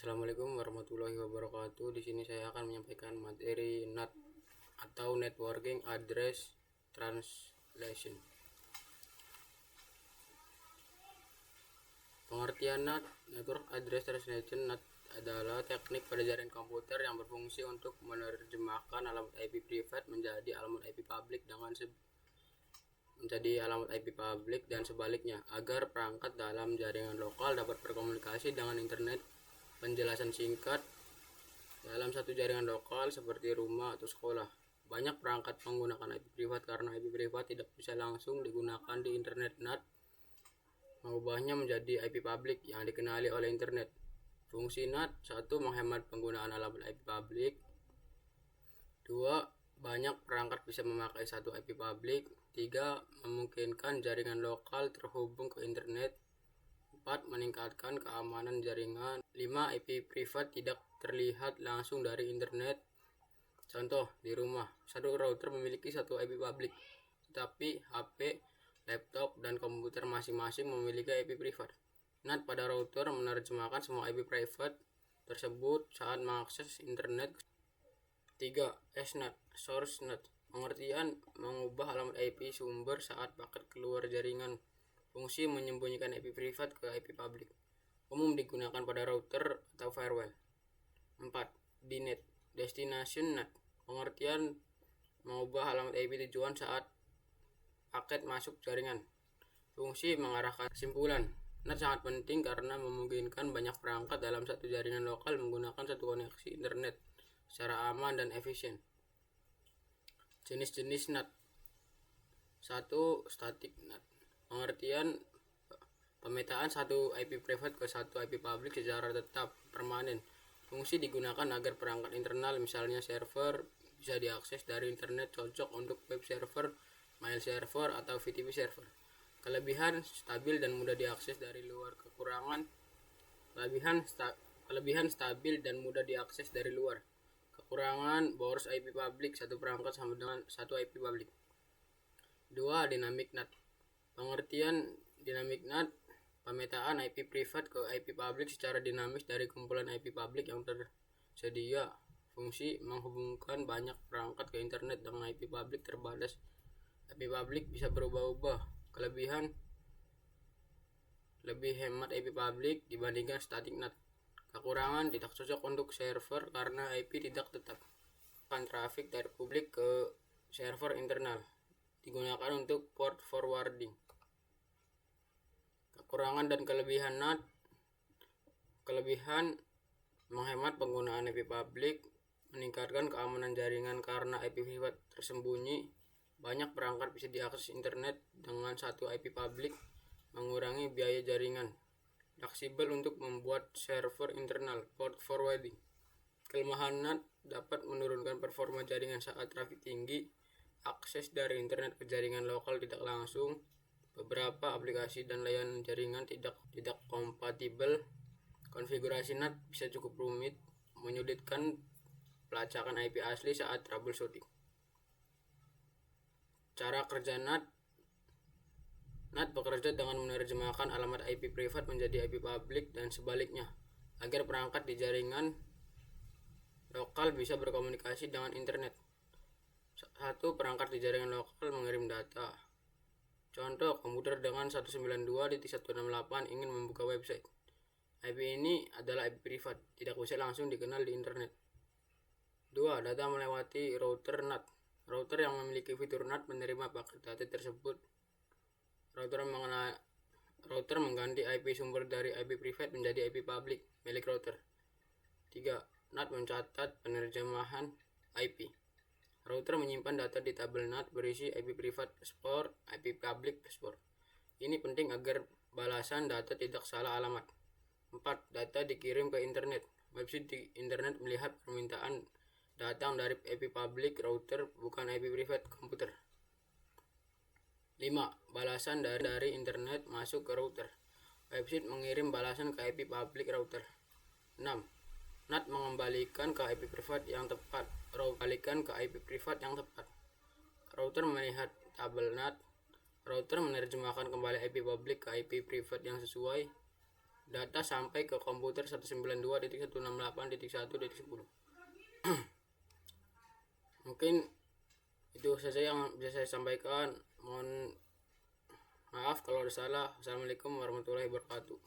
Assalamualaikum warahmatullahi wabarakatuh. Di sini saya akan menyampaikan materi NAT atau Networking Address Translation. Pengertian NAT, Network Address Translation. NAT adalah teknik pada jaringan komputer yang berfungsi untuk menerjemahkan alamat IP privat menjadi alamat IP publik dan sebaliknya agar perangkat dalam jaringan lokal dapat berkomunikasi dengan internet. Penjelasan singkat: dalam satu jaringan lokal seperti rumah atau sekolah, banyak perangkat menggunakan IP privat karena IP privat tidak bisa langsung digunakan di internet. NAT mengubahnya menjadi IP publik yang dikenali oleh internet. Fungsi NAT: 1. Menghemat penggunaan alamat IP publik. 2. Banyak perangkat bisa memakai satu IP publik. 3. Memungkinkan jaringan lokal terhubung ke internet. 4. Meningkatkan keamanan jaringan. 5. IP privat tidak terlihat langsung dari internet. Contoh, di rumah, satu router memiliki satu IP publik, tetapi HP, laptop, dan komputer masing-masing memiliki IP privat. NAT pada router menerjemahkan semua IP privat tersebut saat mengakses internet. 3. SNAT, Source NAT. Pengertian: mengubah alamat IP sumber saat paket keluar jaringan. Fungsi: menyembunyikan IP privat ke IP publik. Umum digunakan pada router atau firewall. 4. DNet, Destination NAT. Pengertian: mengubah alamat IP tujuan saat paket masuk jaringan. Fungsi: mengarahkan kesimpulan. NAT sangat penting karena memungkinkan banyak perangkat dalam satu jaringan lokal menggunakan satu koneksi internet secara aman dan efisien. Jenis-jenis NAT. 1. Static NAT. Pengertian: pemetaan satu IP privat ke satu IP publik secara tetap permanen. Fungsi: digunakan agar perangkat internal, misalnya server, bisa diakses dari internet, cocok untuk web server, mail server, atau VTP server. Kelebihan: stabil dan mudah diakses dari luar. Kelebihan stabil dan mudah diakses dari luar. Kekurangan: boros IP publik, satu perangkat sama dengan satu IP publik. 2. Dynamic NAT. Pengertian: Dynamic NAT, pemetaan IP privat ke IP publik secara dinamis dari kumpulan IP publik yang tersedia. Fungsi: menghubungkan banyak perangkat ke internet dengan IP publik terbatas. IP publik bisa berubah-ubah. Kelebihan: lebih hemat IP publik dibandingkan static NAT. Kekurangan: tidak cocok untuk server karena IP tidak tetap. Trafik dari publik ke server internal, digunakan untuk port forwarding. Kekurangan dan kelebihan NAT. Kelebihan: menghemat penggunaan IP publik, meningkatkan keamanan jaringan karena IP privat tersembunyi, banyak perangkat bisa diakses internet dengan satu IP publik, mengurangi biaya jaringan, fleksibel untuk membuat server internal, port forwarding. Kelemahan NAT: dapat menurunkan performa jaringan saat trafik tinggi, akses dari internet ke jaringan lokal tidak langsung, beberapa aplikasi dan layanan jaringan tidak kompatibel. Konfigurasi NAT bisa cukup rumit, menyulitkan pelacakan IP asli saat troubleshooting. Cara kerja NAT. NAT bekerja dengan menerjemahkan alamat IP privat menjadi IP publik dan sebaliknya, agar perangkat di jaringan lokal bisa berkomunikasi dengan internet. 1. Perangkat di jaringan lokal mengirim data. Contoh, komputer dengan 192.168 ingin membuka website. IP ini adalah IP privat, tidak bisa langsung dikenal di internet. 2. Data melewati router NAT. Router yang memiliki fitur NAT menerima paket data tersebut. Router mengganti IP sumber dari IP privat menjadi IP publik milik router. 3. NAT mencatat penerjemahan IP. Router menyimpan data di tabel NAT berisi IP privat paspor, IP public paspor. Ini penting agar balasan data tidak salah alamat. 4. Data dikirim ke internet. Website di internet melihat permintaan datang dari IP public router, bukan IP privat komputer. 5. Balasan dari internet masuk ke router. Website mengirim balasan ke IP public router. 6. NAT mengembalikan ke IP privat yang tepat. Router melihat tabel NAT. Router menerjemahkan kembali IP publik ke IP privat yang sesuai. data sampai ke komputer 192.168.1.10. Mungkin itu saja yang bisa saya sampaikan. Mohon maaf kalau ada salah. Assalamualaikum warahmatullahi wabarakatuh.